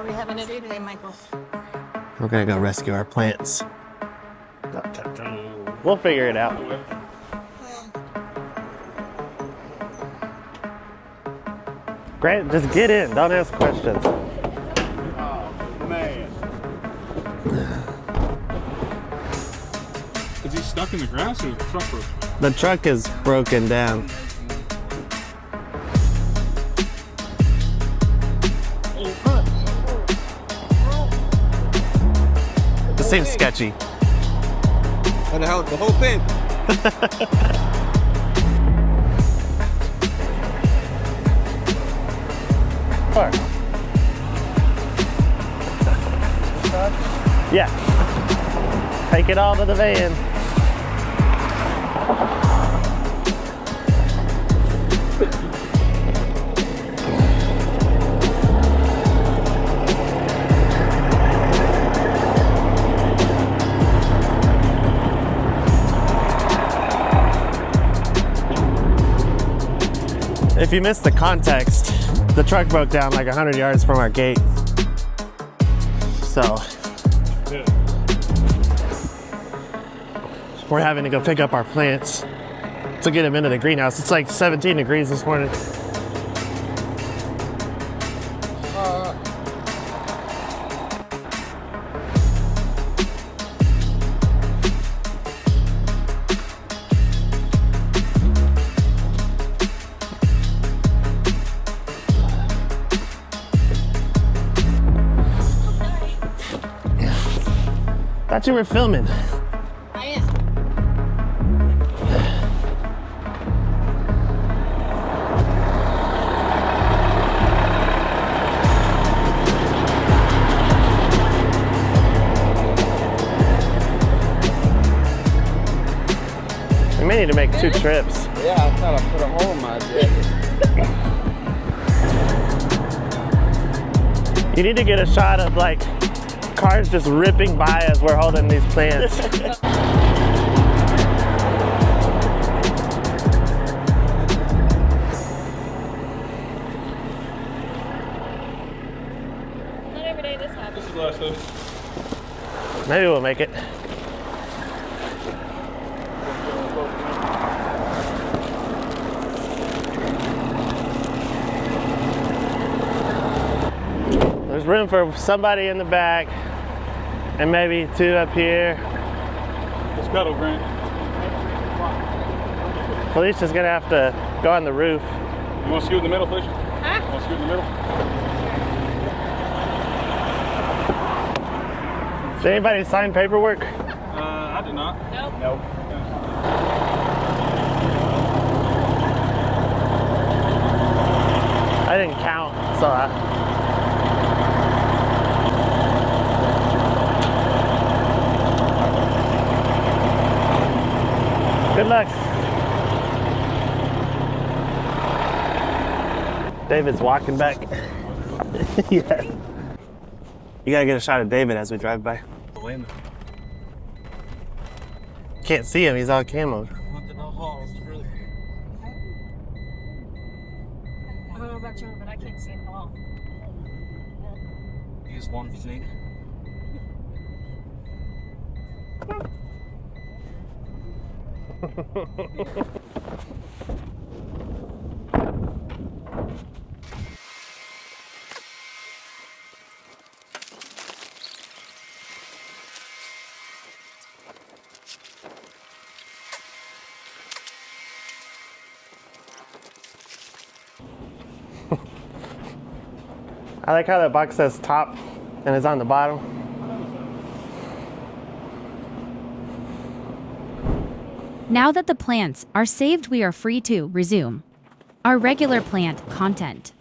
we having to do today, Michael? We're gonna go rescue our plants. We'll figure it out. Grant, just get in. Don't ask questions. Oh, man. Is he stuck in the grass or is the truck broken? The truck is broken down. This seems sketchy. What the hell? The whole thing? Yeah. Take it all to the van. If you missed the context, the truck broke down like 100 yards from our gate. So we're having to go pick up our plants to get them into the greenhouse. It's like 17 degrees this morning. Thought you were filming. I am. We may need to make 2 trips. Yeah, I thought I put a hole in my jacket. You need to get a shot of like cars just ripping by as we're holding these plants. Not every day this happens. This is the last day. Maybe we'll make it. There's room for somebody in the back and maybe 2 up here. Let's pedal, Grant. Felicia's gonna have to go on the roof. You want to scoot in the middle, Felicia? Huh? You want to scoot in the middle? Did anybody sign paperwork? I did not. Nope. Nope. I didn't count, so good luck. David's walking back. Yeah. You gotta get a shot of David as we drive by. Can't see him, he's all camoed. I don't know about you, but I can't see it at all. Use one thing. I like how that box says top and it's on the bottom. Now that the plants are saved, we are free to resume our regular plant content.